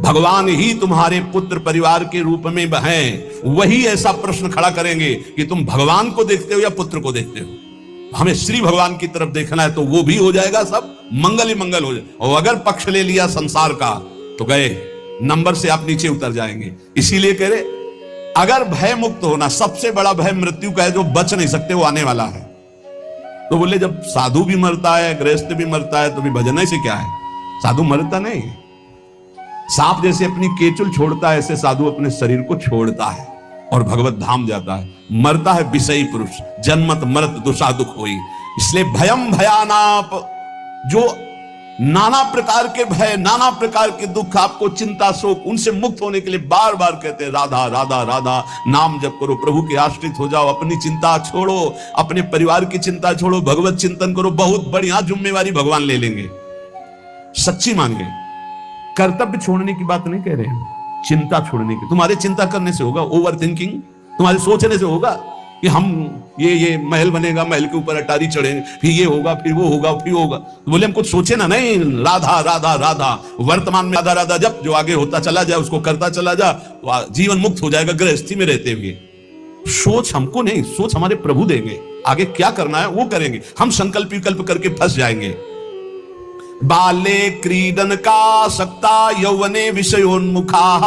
भगवान ही तुम्हारे पुत्र परिवार के रूप में हैं, वही ऐसा प्रश्न खड़ा करेंगे कि तुम भगवान को देखते हो या पुत्र को देखते हो। हमें श्री भगवान की तरफ देखना है तो वो भी हो जाएगा, सब मंगल ही मंगल हो जाए। और अगर पक्ष ले लिया संसार का तो गए, नंबर से आप नीचे उतर जाएंगे। इसीलिए कह रहे, अगर भय मुक्त होना, सबसे बड़ा भय मृत्यु का है, जो बच नहीं सकते, वो आने वाला है। तो बोले जब साधु भी मरता है, गृहस्थ भी मरता है, तो भी भजन से क्या है? साधु मरता नहीं। सांप जैसे अपनी केचुल छोड़ता है, ऐसे साधु अपने शरीर को छोड़ता है और भगवत धाम जाता है। मरता है विषयी पुरुष, जन्मत मरत दुषा दुख होई। इसलिए भयम भयानाप, जो नाना प्रकार के भय, नाना प्रकार के दुख, आपको चिंता शोक, उनसे मुक्त होने के लिए बार बार कहते हैं राधा राधा राधा, नाम जप करो, प्रभु के आश्रित हो जाओ, अपनी चिंता छोड़ो, अपने परिवार की चिंता छोड़ो, भगवत चिंतन करो। बहुत बढ़िया जिम्मेवारी भगवान ले लेंगे, सच्ची मानिए। कर्तव्य छोड़ने की बात नहीं कह रहे हैं, चिंता छोड़ने की। तुम्हारे चिंता करने से होगा, ओवर थिंकिंग तुम्हारे सोचने से होगा कि हम ये महल बनेगा, महल के ऊपर अटारी चढ़ेंगे, फिर ये होगा, फिर वो होगा, फिर होगा। तो बोले हम कुछ सोचे ना, नहीं, राधा राधा राधा, वर्तमान में राधा राधा जब, जो आगे होता चला जाए उसको करता चला जा, तो जीवन मुक्त हो जाएगा गृहस्थी में रहते हुए। सोच हमको नहीं, सोच हमारे प्रभु देंगे, आगे क्या करना है वो करेंगे। हम संकल्प विकल्प करके फंस जाएंगे। बाले क्रीडन का सक्ता यौवने विषयोन्मुखाः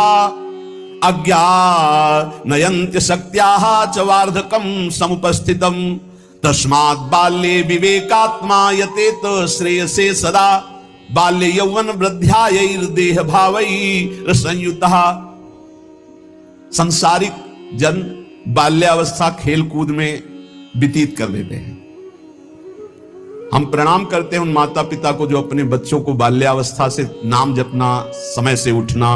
अज्ञानयन्त्य शक्त्याः च वार्धकं समुपस्थितम् तस्मात् बाल्ये विवेकात्मा यतेत श्रेयसे सदा बाल्ये यौवन वृद्ध्यायैर्देह भावैः संयुतः। संसारिक जन बाल्यावस्था खेल कूद में व्यतीत कर देते हैं। हम प्रणाम करते हैं उन माता पिता को जो अपने बच्चों को बाल्यावस्था से नाम जपना, समय से उठना,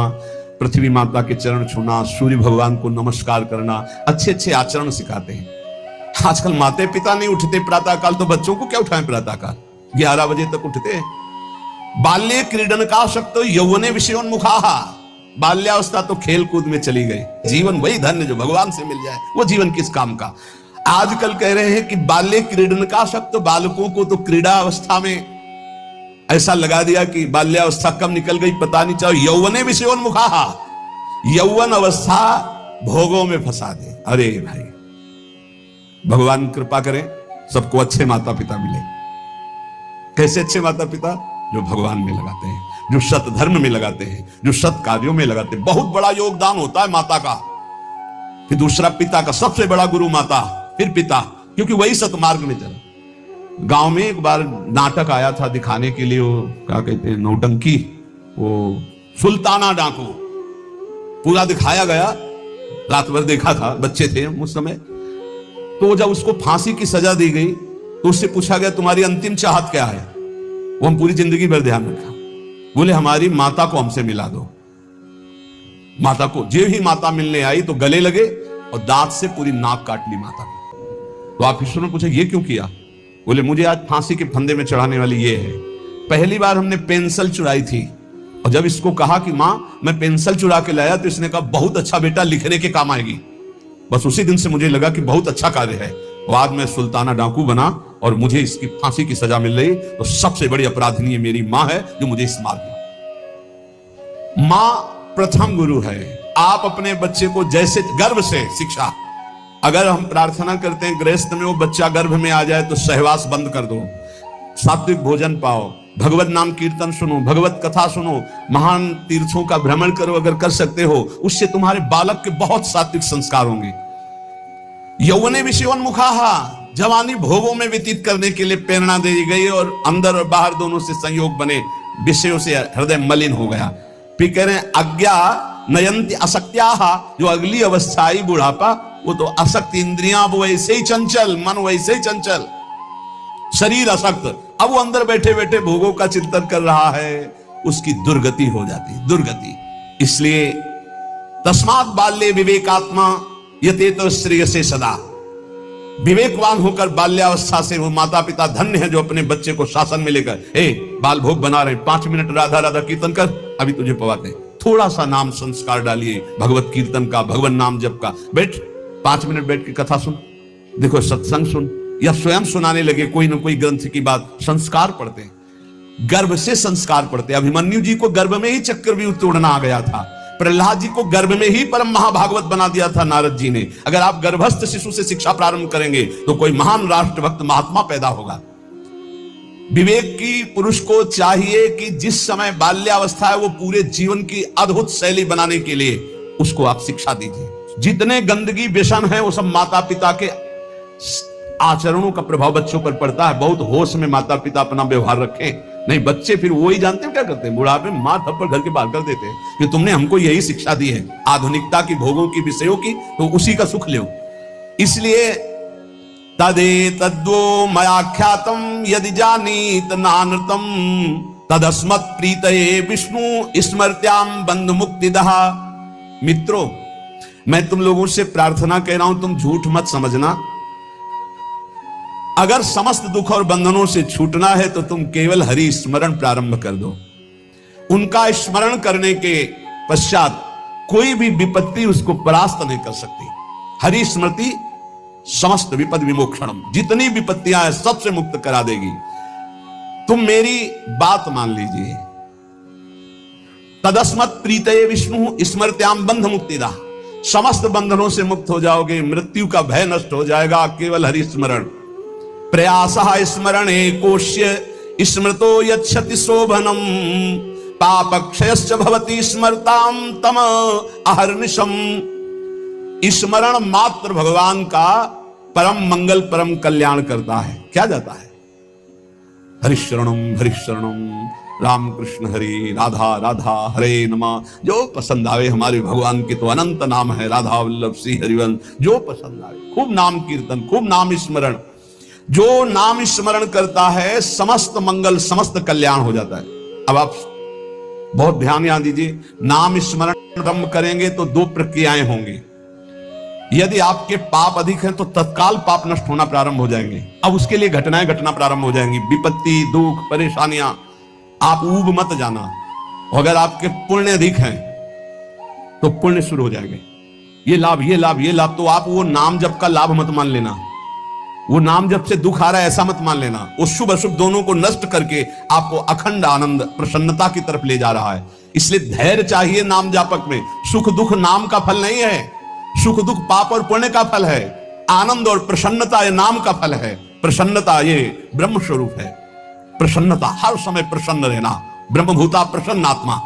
पृथ्वी माता के चरण छूना, सूर्य भगवान को नमस्कार करना, अच्छे अच्छे आचरण सिखाते हैं। आजकल माता पिता नहीं उठते प्रातःकाल, तो बच्चों को क्या उठाएं प्रातःकाल? 11 बजे तक उठते हैं। बाल्ये क्रीडन का शक्त यौवने विषयोन्मुखाः, बाल्यावस्था तो खेल कूद में चली गई। जीवन वही धन्य जो भगवान से मिल जाए, वो जीवन किस काम का? आजकल कह रहे हैं कि बाल्य क्रीडन का शक्त, बालकों को तो क्रीड़ा अवस्था में ऐसा लगा दिया कि बाल्यावस्था कब निकल गई पता नहीं चला। यौवने विषयोन्मुखाः, यौवन अवस्था भोगों में फंसा दे। अरे भाई, भगवान कृपा करें सबको अच्छे माता पिता मिले। कैसे अच्छे माता पिता? जो भगवान में लगाते हैं, जो सत धर्म में लगाते हैं, जो सत कार्यों में लगाते हैं। बहुत बड़ा योगदान होता है माता का, फिर दूसरा पिता का। सबसे बड़ा गुरु माता, फिर पिता, क्योंकि वही सतमार्ग में चला। गांव में एक बार नाटक आया था दिखाने के लिए, वो क्या कहते हैं, नौटंकी, वो सुल्ताना डाकू, पूरा दिखाया गया। रात भर देखा था, बच्चे थे उस समय। तो जब उसको फांसी की सजा दी गई तो उससे पूछा गया तुम्हारी अंतिम चाहत क्या है? वो हम पूरी जिंदगी भर ध्यान रखा, बोले हमारी माता को हमसे मिला दो। माता को, जो ही माता मिलने आई तो गले लगे और दांत से पूरी नाक काट ली माता की। तो ऑफिसर ने पूछा ये क्यों किया? बोले मुझे आज फांसी के फंदे में चढ़ाने वाली ये है। पहली बार हमने पेंसिल चुराई थी, और जब इसको कहा कि मां मैं पेंसिल चुरा के लाया, तो इसने कहा बहुत अच्छा बेटा, लिखने के काम आएगी। बस उसी दिन से मुझे लगा कि बहुत अच्छा कार्य है। और आज मैं सुल्ताना डाकू बना और मुझे इसकी फांसी की सजा मिल रही, तो सबसे बड़ी अपराधिनी मेरी मां है जो मुझे इस मार दी। मां प्रथम गुरु है। आप अपने बच्चे को जैसे गर्भ से शिक्षा, अगर हम प्रार्थना करते हैं गृहस्थ में वो बच्चा गर्भ में आ जाए तो सहवास बंद कर दो, सात्विक भोजन पाओ, भगवत नाम कीर्तन सुनो, भगवत कथा सुनो, महान तीर्थों का भ्रमण करो अगर कर सकते हो, उससे तुम्हारे बालक के बहुत सात्विक संस्कार होंगे। यौवने विषयोन्मुखाः, जवानी भोगों में व्यतीत करने के लिए प्रेरणा दी गई और अंदर और बाहर दोनों से संयोग बने, विषयों से हृदय मलिन हो गया। फिर कह रहे हैं अज्ञानयन्ति अशक्त्याः, जो अगली अवस्था आई बुढ़ापा, वो तो अशक्त, इंद्रियां वैसे ही चंचल, मन वैसे ही चंचल, शरीर अशक्त। अब वो अंदर बैठे बैठे भोगों का चिंतन कर रहा है, उसकी दुर्गति हो जाती, दुर्गति। इसलिए तस्मात् बाल्ये विवेकात्मा यतेत श्रेयसे सदा, विवेकवान होकर बाल्यावस्था से वो माता पिता धन्य है जो अपने बच्चे को शासन में लेकर, बाल भोग बना रहे, 5 मिनट राधा राधा कीर्तन कर, अभी तुझे पवाते, थोड़ा सा नाम संस्कार डालिए भगवत कीर्तन का, भगवान नाम जप का, बैठ 5 मिनट बैठ के कथा सुन, देखो सत्संग सुन, या स्वयं सुनाने लगे कोई ना कोई ग्रंथ की बात, संस्कार पढ़ते हैं। गर्भ से संस्कार पड़ते। अभिमन्यु जी को गर्भ में ही चक्रव्यूह तोड़ना आ गया था, प्रहलाद जी को गर्भ में ही परम महाभागवत बना दिया था नारद जी ने। अगर आप गर्भस्थ शिशु से शिक्षा प्रारंभ करेंगे तो कोई महान राष्ट्रभक्त महात्मा पैदा होगा। विवेक की पुरुष को चाहिए कि जिस समय बाल्यावस्था है वो पूरे जीवन की अद्भुत शैली बनाने के लिए उसको आप शिक्षा दीजिए। जितने गंदगी व्यसन है वो सब माता पिता के आचरणों का प्रभाव बच्चों पर पड़ता है। बहुत होश में माता पिता अपना व्यवहार रखें, नहीं बच्चे फिर वही जानते हैं क्या करते हैं, बुढ़ापे में मार थप्पड़ घर के बाहर कर देते हैं कि तुमने हमको यही शिक्षा दी है आधुनिकता की, भोगों की, विषयों की, तो उसी का सुख लो। इसलिए तदे तद्वो मयाख्यातम यदि जानीत नानृतम तदस्मत् प्रीतये विष्णु स्मृत्याम बंधु मुक्तिदः। मित्रों, मैं तुम लोगों से प्रार्थना कह रहा हूं, तुम झूठ मत समझना। अगर समस्त दुख और बंधनों से छूटना है तो तुम केवल हरि स्मरण प्रारंभ कर दो। उनका स्मरण करने के पश्चात कोई भी विपत्ति उसको परास्त नहीं कर सकती। हरि स्मृति समस्त विपद विमोक्षणम, जितनी विपत्तियां हैं सबसे मुक्त करा देगी। तुम मेरी बात मान लीजिए। तदस्मत् प्रीतये विष्णु स्मृत्याम बंध मुक्तिदा, समस्त बंधनों से मुक्त हो जाओगे, मृत्यु का भय नष्ट हो जाएगा केवल हरि स्मरण। प्रयासः स्मरणे कोश्य स्मृतो यच्छति शोभनम पापक्षयश्च भवति स्मरताम तम अहर्निशम। स्मरण मात्र भगवान का परम मंगल परम कल्याण करता है। क्या जाता है? हरिशरणम राम कृष्ण हरि, राधा राधा हरे नमः। जो पसंद आवे, हमारे भगवान के तो अनंत नाम है, राधा वल्लभ श्री हरिवंश, जो पसंद आवे। खूब नाम कीर्तन, खूब नाम स्मरण। जो नाम स्मरण करता है समस्त मंगल समस्त कल्याण हो जाता है। अब आप बहुत ध्यान यहां दीजिए, नाम स्मरण आरंभ करेंगे तो दो प्रक्रियाएं होंगी। यदि आपके पाप अधिक हैं तो तत्काल पाप नष्ट होना प्रारंभ हो जाएंगे। अब उसके लिए घटनाएं घटना प्रारंभ हो जाएंगी, विपत्ति, दुख, परेशानियां। आप ऊब मत जाना। अगर आपके पुण्य अधिक हैं तो पुण्य शुरू हो जाएंगे। ये लाभ, ये लाभ, ये लाभ। तो आप वो नाम जप का लाभ मत मान लेना, वो नाम जप से दुख आ रहा है ऐसा मत मान लेना। वो शुभ अशुभ दोनों को नष्ट करके आपको अखंड आनंद प्रसन्नता की तरफ ले जा रहा है। इसलिए धैर्य चाहिए नाम जापक में। सुख दुख नाम का फल नहीं है, सुख दुख पाप और पुण्य का फल है। आनंद और प्रसन्नता ये नाम का फल है। प्रसन्नता ये ब्रह्म स्वरूप है। प्रसन्नता, हर समय प्रसन्न रहना, ब्रह्मभूता प्रसन्न आत्मा।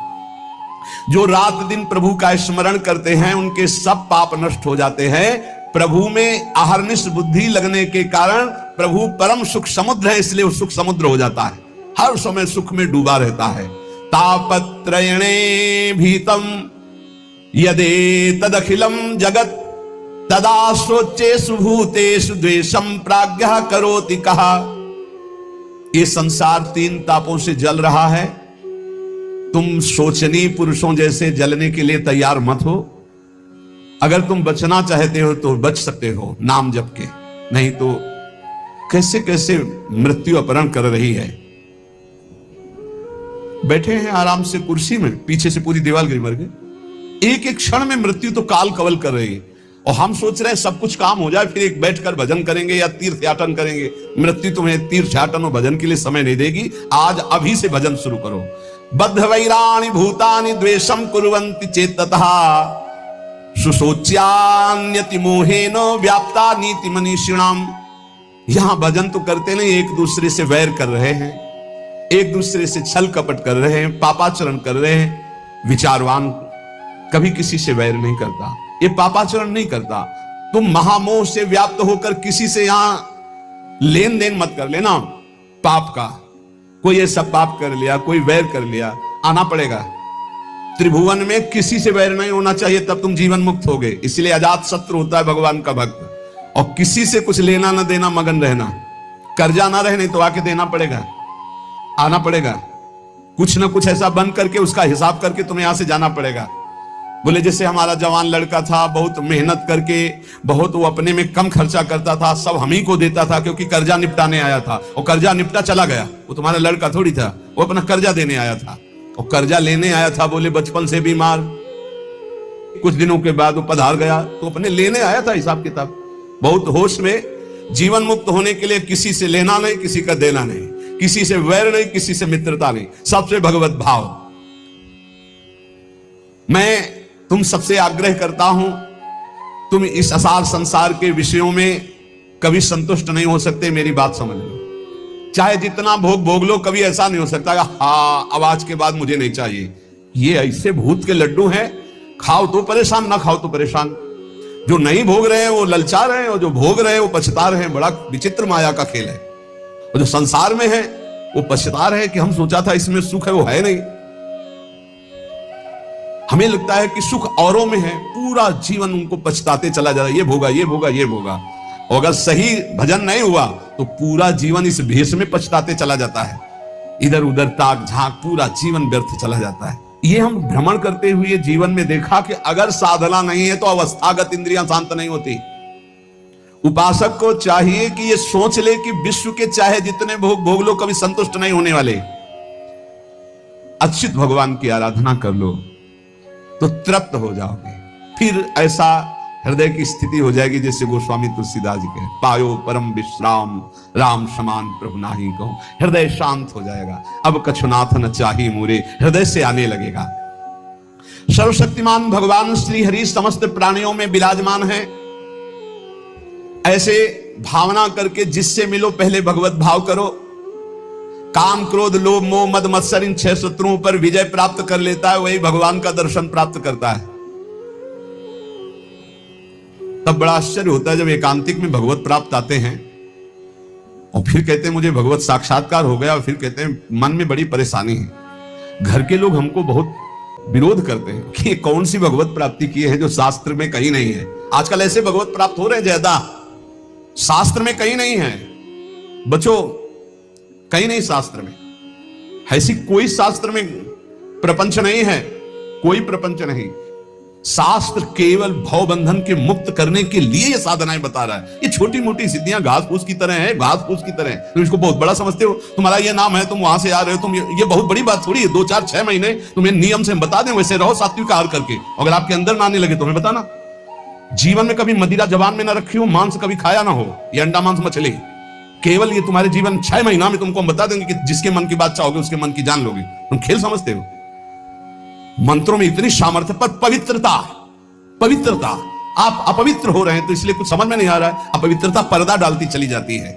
जो रात दिन प्रभु का स्मरण करते हैं उनके सब पाप नष्ट हो जाते हैं। प्रभु में अहर्निश बुद्धि लगने के कारण प्रभु परम सुख समुद्र है, इसलिए वो सुख समुद्र हो जाता है, हर समय सुख में डूबा रहता है। तापत्रयणे भीतम यदे तदखिलम जगत तदा सोचेषु भूतेषु द्वेषम प्राज्ञः करोति कहा। ये संसार तीन तापों से जल रहा है। तुम शोचनीय पुरुषों जैसे जलने के लिए तैयार मत हो। अगर तुम बचना चाहते हो तो बच सकते हो नाम जप के, नहीं तो कैसे कैसे मृत्यु अपहरण कर रही है। बैठे हैं आराम से कुर्सी में, पीछे से पूरी दीवार गिरी मर गई। एक एक क्षण में मृत्यु तो काल कवल कर रही है और हम सोच रहे हैं सब कुछ काम हो जाए फिर एक बैठकर भजन करेंगे या तीर्थयाटन करेंगे। मृत्यु तुम्हें तीर्थयाटन और भजन के लिए समय नहीं देगी। आज अभी से भजन शुरू करो। बद्ध वैराणि भूतानि द्वेषम कुर्वन्ति चेततः सुसोच्यान्यति मोहेन व्याप्ता नीति मनीषिणाम। यहां भजन तो करते नहीं, एक दूसरे से वैर कर रहे हैं, एक दूसरे से छल कपट कर रहे हैं, पापाचरण कर रहे हैं। विचारवान कभी किसी से वैर नहीं करता, ये पापाचरण नहीं करता। तुम महामोह से व्याप्त होकर किसी से यहां लेन देन मत कर लेना पाप का। कोई ऐसा पाप कर लिया, कोई वैर कर लिया, आना पड़ेगा। त्रिभुवन में किसी से वैर नहीं होना चाहिए, तब तुम जीवन मुक्त होगे। इसलिए अजात शत्रु होता है भगवान का भक्त। और किसी से कुछ लेना ना देना, मगन रहना। कर्जा ना रहने तो आके देना पड़ेगा, आना पड़ेगा। कुछ ना कुछ ऐसा बंद करके उसका हिसाब करके तुम्हें यहां से जाना पड़ेगा। बोले जैसे हमारा जवान लड़का था, बहुत मेहनत करके, बहुत वो अपने में कम खर्चा करता था, सब हम ही को देता था क्योंकि कर्जा निपटाने आया था। और कर्जा निपटा चला गया, वो तुम्हारा लड़का थोड़ी था, वो अपना कर्जा देने आया था और कर्जा लेने आया था। बोले बचपन से बीमार, कुछ दिनों के बाद वो पधार गया तो अपने लेने आया था हिसाब किताब। बहुत होश में जीवन मुक्त होने के लिए किसी से लेना नहीं, किसी का देना नहीं, किसी से वैर नहीं, किसी से मित्रता नहीं, सबसे भगवत भाव। मैं तुम सबसे आग्रह करता हूं, तुम इस असार संसार के विषयों में कभी संतुष्ट नहीं हो सकते, मेरी बात समझ लो। चाहे जितना भोग भोग लो, कभी ऐसा नहीं हो सकता हाँ आवाज के बाद मुझे नहीं चाहिए। ये ऐसे भूत के लड्डू हैं, खाओ तो परेशान, ना खाओ तो परेशान। जो नहीं भोग रहे हैं वो ललचा रहे हैं, और जो भोग रहे हैं वो पछता रहे हैं। बड़ा विचित्र माया का खेल है। और जो संसार में है वो पछता रहे कि हम सोचा था इसमें सुख है, वो है नहीं। हमें लगता है कि सुख औरों में है, पूरा जीवन उनको पछताते चला जा रहा है, ये भोगा ये भोगा ये भोगा। और अगर सही भजन नहीं हुआ तो पूरा जीवन इस भेष में पछताते चला जाता है, इधर उधर ताक झांक, पूरा जीवन व्यर्थ चला जाता है। ये हम भ्रमण करते हुए जीवन में देखा कि अगर साधना नहीं है तो अवस्थागत इंद्रियां शांत नहीं होती। उपासक को चाहिए कि ये सोच ले कि विश्व के चाहे जितने भोग भोग लो, कभी संतुष्ट नहीं होने वाले। अच्युत भगवान की आराधना कर लो तो तृप्त हो जाओगे। फिर ऐसा हृदय की स्थिति हो जाएगी जैसे गोस्वामी तुलसीदास जी कहे, पायो परम विश्राम राम समान प्रभु नाही कहूं। हृदय शांत हो जाएगा, अब कछुनाथ न चाही मोरे, हृदय से आने लगेगा। सर्वशक्तिमान भगवान श्री हरि समस्त प्राणियों में विराजमान है। ऐसे भावना करके जिससे मिलो पहले भगवत भाव करो। काम क्रोध लोभ मोह मद मत्सर इन 6 शत्रुओं पर विजय प्राप्त कर लेता है, वही भगवान का दर्शन प्राप्त करता है। तब बड़ा आश्चर्य होता है जब एकांतिक में भगवत प्राप्त आते हैं और फिर कहते हैं मुझे भगवत साक्षात्कार हो गया, और फिर कहते हैं मन में बड़ी परेशानी है। घर के लोग हमको बहुत विरोध करते हैं कि ये कौन सी भगवत प्राप्ति की है जो शास्त्र में कहीं नहीं है। आजकल ऐसे भगवत प्राप्त हो रहे हैं ज्यादा, शास्त्र में कहीं नहीं है। बच्चों, कहीं नहीं शास्त्र में, ऐसी कोई शास्त्र में प्रपंच नहीं है, कोई प्रपंच नहीं। शास्त्र केवल भव बंधन के मुक्त करने के लिए ये साधनाएं बता रहा है। ये छोटी मोटी सिद्धियां घास फूस की तरह है, घास फूस की तरह है। तुम इसको बहुत बड़ा समझते हो, तुम्हारा ये नाम है, तुम वहां से आ रहे हो, तुम ये बहुत बड़ी बात थोड़ी है। 2 4 6 महीने तुम्हें नियम से बता दें, वैसे रहो सात्विक आहार करके। अगर आपके अंदर ना आने लगे तो हमें बताना। जीवन में कभी मदिरा जबान में ना रखी हो, मांस कभी खाया ना हो, ये अंडा मांस मछली, केवल ये तुम्हारे जीवन 6 महीना में तुमको हम बता देंगे कि जिसके मन की बात चाहोगे उसके मन की जान लोगे। तुम खेल समझते हो? मंत्रों में इतनी सामर्थ्य, पर पवित्रता, पवित्रता, आप अपवित्र हो रहे हैं तो इसलिए कुछ समझ में नहीं आ रहा है। अपवित्रता पर्दा डालती चली जाती है।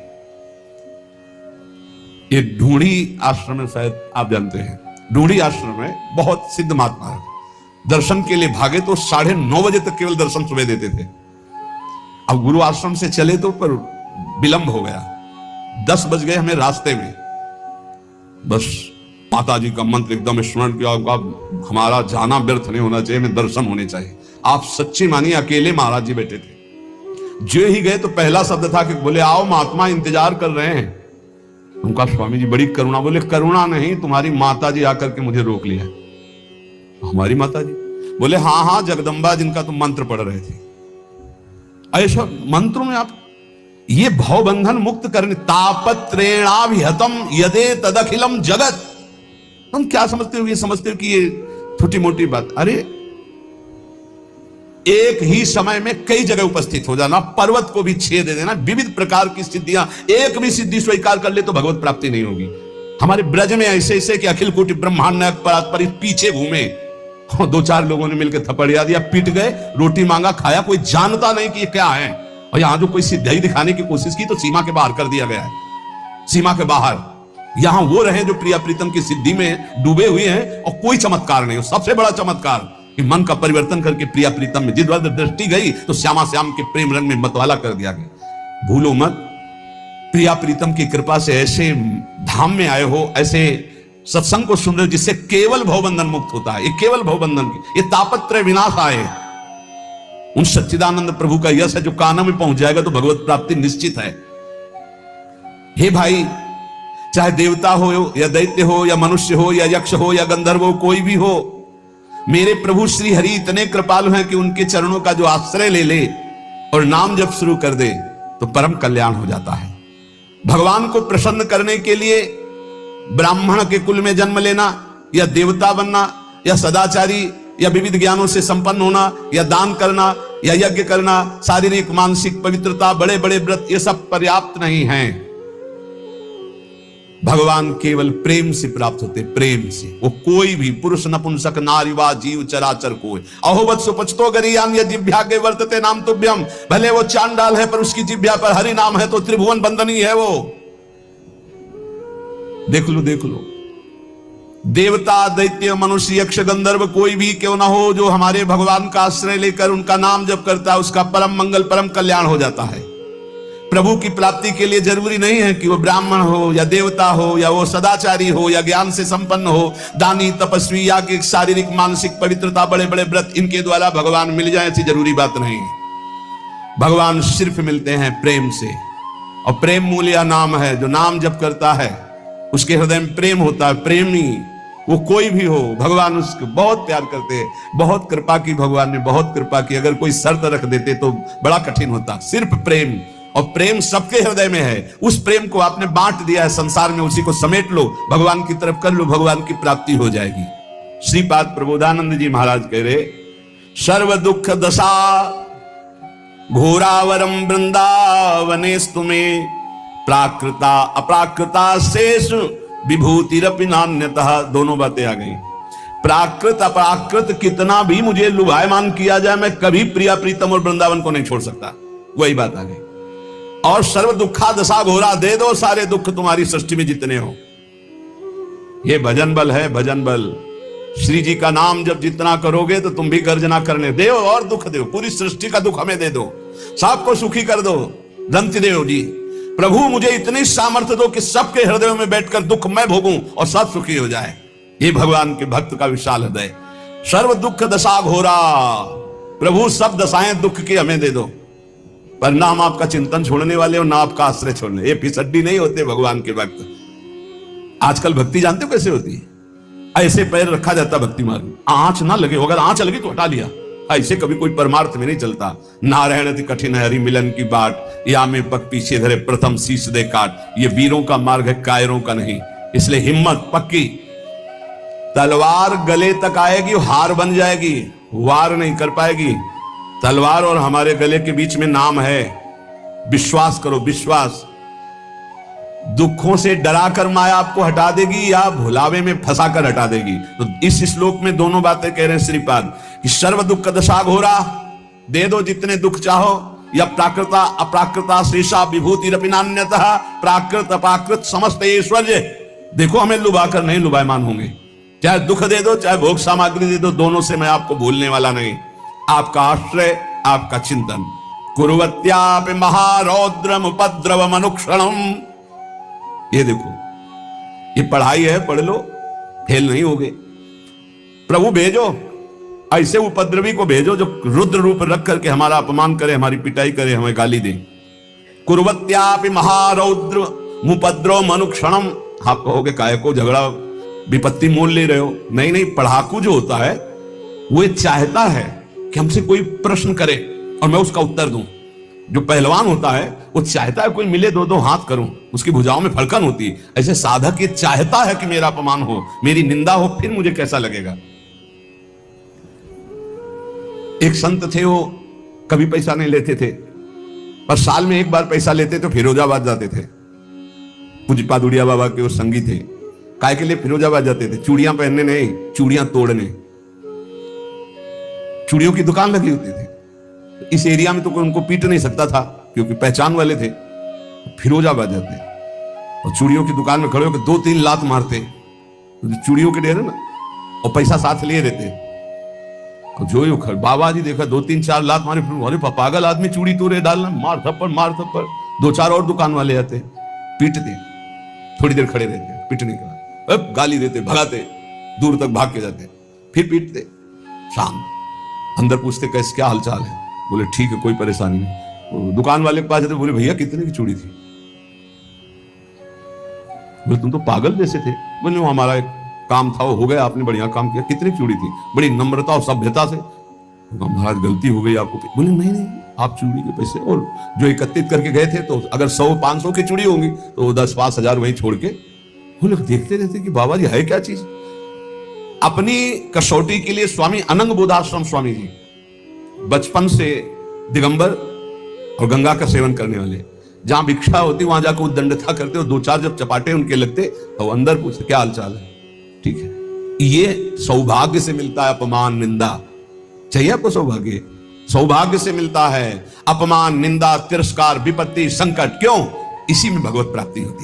ये ढूंढी आश्रम में, शायद आप जानते हैं, ढूंढी आश्रम में बहुत सिद्ध महात्मा है। दर्शन के लिए भागे तो 9:30 बजे तक केवल दर्शन सुबह देते थे। अब गुरु आश्रम से चले तो पर विलंब हो गया, 10 बज गए हमें रास्ते में। बस माता जी का मंत्र एकदम स्मरण किया, हमारा जाना व्यर्थ नहीं होना चाहिए, हमें दर्शन होने चाहिए। आप सच्ची मानिए, अकेले महाराज जी बैठे थे। जो ही गए तो पहला शब्द था कि बोले आओ महात्मा इंतजार कर रहे हैं। उनका स्वामी जी बड़ी करुणा, बोले करुणा नहीं, तुम्हारी माता जी आकर के मुझे रोक लिया। हमारी माता जी? बोले हाँ हाँ, जगदम्बा जिनका तुम मंत्र पढ़ रहे थे। ऐसा मंत्रों में आप ये भव बंधन मुक्त करने, तापत्रेणाभिहतम यदे तदखिलम जगत। तुम क्या समझते हो? ये समझते हो कि ये छोटी मोटी बात? अरे एक ही समय में कई जगह उपस्थित हो जाना, पर्वत को भी छेद दे देना, विविध प्रकार की सिद्धियां, एक भी सिद्धि स्वीकार कर ले तो भगवत प्राप्ति नहीं होगी। हमारे ब्रज में ऐसे ऐसे कि अखिल कोटि ब्रह्मांड नायक परात्पर पीछे घूमे, 2 4 लोगों ने मिलकर थपड़िया दिया, पीट गए, रोटी मांगा, खाया, कोई जानता नहीं कि ये क्या है। और यहां जो कोई सिद्धाई दिखाने की कोशिश की तो सीमा के बाहर कर दिया गया है, सीमा के बाहर। यहां वो रहे जो प्रिया प्रीतम की सिद्धि में डूबे हुए हैं और कोई चमत्कार नहीं। सबसे बड़ा चमत्कार कि मन का परिवर्तन करके प्रिया प्रीतम में जिस वक्त दृष्टि गई तो श्यामा श्याम के प्रेम रंग में मतवाला कर दिया गया। भूलो मत, प्रिया प्रीतम की कृपा से ऐसे धाम में आए हो, ऐसे सत्संग को सुन रहे हो जिससे केवल भवबंधन मुक्त होता है। ये केवल भवबंधन की, ये तापत्रय विनाश आए, उन सच्चिदानंद प्रभु का यश है जो कानों में पहुंच जाएगा तो भगवत प्राप्ति निश्चित है। हे भाई, चाहे देवता हो या दैत्य हो या मनुष्य हो या यक्ष हो या गंधर्व हो, कोई भी हो, मेरे प्रभु श्री हरि इतने कृपालु हैं कि उनके चरणों का जो आश्रय ले ले और नाम जप शुरू कर दे तो परम कल्याण हो जाता है। भगवान को प्रसन्न करने के लिए ब्राह्मण के कुल में जन्म लेना या देवता बनना या सदाचारी या विविध ज्ञानों से संपन्न होना या दान करना या यज्ञ करना, शारीरिक मानसिक पवित्रता, बड़े बड़े व्रत, ये सब पर्याप्त नहीं है। भगवान केवल प्रेम से प्राप्त होते, प्रेम से। वो कोई भी पुरुष नपुंसक नारीवा जीव चराचर कोई अहोवत सुपचतो गरियान ये जिभ्या के वर्तते नाम तुभ्यम। भले वो चांडाल है पर उसकी जिभ्या पर हरि नाम है तो त्रिभुवन बंदनी है वो। देख लो देख लो, देवता दैत्य मनुष्य यक्ष गंधर्व कोई भी क्यों ना हो, जो हमारे भगवान का आश्रय लेकर उनका नाम जप करता है उसका परम मंगल परम कल्याण हो जाता है। प्रभु की प्राप्ति के लिए जरूरी नहीं है कि वो ब्राह्मण हो या देवता हो या वो सदाचारी हो या ज्ञान से संपन्न हो, दानी तपस्वी या कि शारीरिक मानसिक पवित्रता बड़े बड़े व्रत इनके द्वारा भगवान मिल जाए ऐसी जरूरी बात नहीं है। भगवान सिर्फ मिलते हैं प्रेम से, और प्रेम मूल्य नाम है। जो नाम जप करता है उसके हृदय में प्रेम होता है। प्रेमी वो कोई भी हो, भगवान उसको बहुत प्यार करते हैं। बहुत कृपा की भगवान ने, बहुत कृपा की। अगर कोई शर्त रख देते तो बड़ा कठिन होता। सिर्फ प्रेम, और प्रेम सबके हृदय में है। उस प्रेम को आपने बांट दिया है संसार में, उसी को समेट लो, भगवान की तरफ कर लो, भगवान की प्राप्ति हो जाएगी। श्रीपाद प्रबोधानंद जी महाराज कह रहे, सर्व दुख दशा घोरावरम वृंदावनेस्तु में प्राकृता अप्राकृता शेष विभूतिरपि नान्यतः। दोनों बातें आ गई। प्राकृत अपराकृत कितना भी मुझे लुभायमान किया जाए, मैं कभी प्रिया प्रीतम और वृंदावन को नहीं छोड़ सकता। वही बात आ गई। और सर्व दुखा दशा घोरा, दे दो सारे दुख तुम्हारी सृष्टि में जितने हो। ये भजन बल है, भजन बल। श्री जी का नाम जब जितना करोगे तो तुम भी गर्जना करने दो, और दुख दो, पूरी सृष्टि का दुख हमें दे दो, सबको सुखी कर दो। दंत देव जी, प्रभु मुझे इतनी सामर्थ्य दो कि सबके हृदयों में बैठकर दुख मैं भोगूं और सब सुखी हो जाए। ये भगवान के भक्त का विशाल हृदय। सर्व दुख दशा घोरा, प्रभु सब दशाएं दुख की हमें दे दो, पर ना हम आपका चिंतन छोड़ने वाले हो ना आपका आश्रय छोड़ने। ये फिसड्डी नहीं होते भगवान के भक्त। आजकल भक्ति जानते हो कैसे होती है? ऐसे पैर रखा जाता भक्ति मार्ग में, आंच ना लगे, अगर आंच लगी तो हटा लिया। ऐसे कभी कोई परमार्थ में नहीं चलता। नारायण अति कठिन है हरि मिलन की बाट, या में पग पीछे धरे प्रथम शीश दे काट। ये वीरों का मार्ग है, कायरों का नहीं। इसलिए हिम्मत पक्की। तलवार गले तक आएगी, हार बन जाएगी, वार नहीं कर पाएगी। तलवार और हमारे गले के बीच में नाम है। विश्वास करो, विश्वास। दुखों से डरा कर माया आपको हटा देगी या भुलावे में फंसा कर हटा देगी। तो इस श्लोक में दोनों बातें कह रहे हैं श्रीपाद कि सर्व दुख दशा घोरा, दे दो जितने दुख चाहो, या प्राकृता अप्राकृता शेषा विभूति रपिनान्यतः। प्राकृत अपाकृत समस्त ऐश्वर्य, देखो हमें लुभाकर नहीं लुभायमान होंगे। चाहे दुख दे दो चाहे भोग सामग्री दे दो, दोनों से मैं आपको भूलने वाला नहीं। आपका आश्रय, आपका चिंतन। कुर्वत्यापि महारौद्रम उपद्रवम अनुक्षणम। ये देखो, ये पढ़ाई है, पढ़ लो, फेल नहीं होगे। प्रभु भेजो, ऐसे उपद्रवी को भेजो जो रुद्र रूप रख करके हमारा अपमान करे, हमारी पिटाई करे, हमें गाली दे। कुर्वत्यापि महारौद्र मुपद्रव अनुक्षणम। आप कहोगे काय को झगड़ा विपत्ति मोल ले रहे हो? नहीं नहीं, पढ़ाकू जो होता है वो चाहता है कि हमसे कोई प्रश्न करे और मैं उसका उत्तर दूं। जो पहलवान होता है वो चाहता है कोई मिले, दो दो हाथ करूं, उसकी भुजाओं में फड़कन होती है। ऐसे साधक ये चाहता है कि मेरा अपमान हो, मेरी निंदा हो, फिर मुझे कैसा लगेगा। एक संत थे, वो कभी पैसा नहीं लेते थे, पर साल में एक बार पैसा लेते तो फिरोजाबाद जाते थे। पूज्यपाद उड़िया बाबा के वो संगी थे। काय के लिए फिरोजाबाद जाते थे? चूड़ियां पहनने नहीं, चूड़ियां तोड़ने। चूड़ियों की दुकान लगी होती थी। इस एरिया में तो कोई उनको पीट नहीं सकता था क्योंकि पहचान वाले थे। फिरोजाबाद जाते और चूड़ियों की दुकान में खड़े होकर 2-3 लात मारते, चूड़ियों के डेरे ना, और पैसा साथ लिए रहते। जो बाबा जी देखा 2-3-4 लात मारे, अरे पागल आदमी चूड़ी तोड़े डालना, मार थप्पड़। 2-4 और दुकान वाले आते, पीटते, थोड़ी देर खड़े रहते, पीटने के बाद अब गाली देते, भगाते, दूर तक भाग के जाते, फिर पीटते। शाम अंदर पूछते कैसे क्या हालचाल है? बोले ठीक है, कोई परेशानी नहीं। दुकान वाले के पास जाते, बोले भैया कितने की चूड़ी थी? बोले तुम तो पागल जैसे थे। बोले हमारा एक काम था, वो हो गया, आपने बढ़िया काम किया। कितनी चूड़ी थी? बड़ी नम्रता और सभ्यता से। महाराज गलती हो गई आपको। बोले नहीं नहीं, आप चूड़ी के पैसे और जो एकत्रित करके गए थे, तो अगर 100-500 की चूड़ी होंगी तो 10-5 हजार वहीं छोड़ के। वो लोग देखते रहते कि बाबा जी है क्या चीज। अपनी कसौटी के लिए स्वामी अनंग बोधाश्रम स्वामी जी बचपन से दिगंबर और गंगा का सेवन करने वाले, जहां भिक्षा होती वहां जाकर उद्दंडता करते हो, दो चार जब चपाटे उनके लगते तो अंदर पूछते क्या हाल चाल है, ठीक है। ये सौभाग्य से मिलता है अपमान निंदा। चाहिए आपको सौभाग्य? सौभाग्य से मिलता है अपमान निंदा तिरस्कार विपत्ति संकट। क्यों? इसी में भगवत प्राप्ति होती है।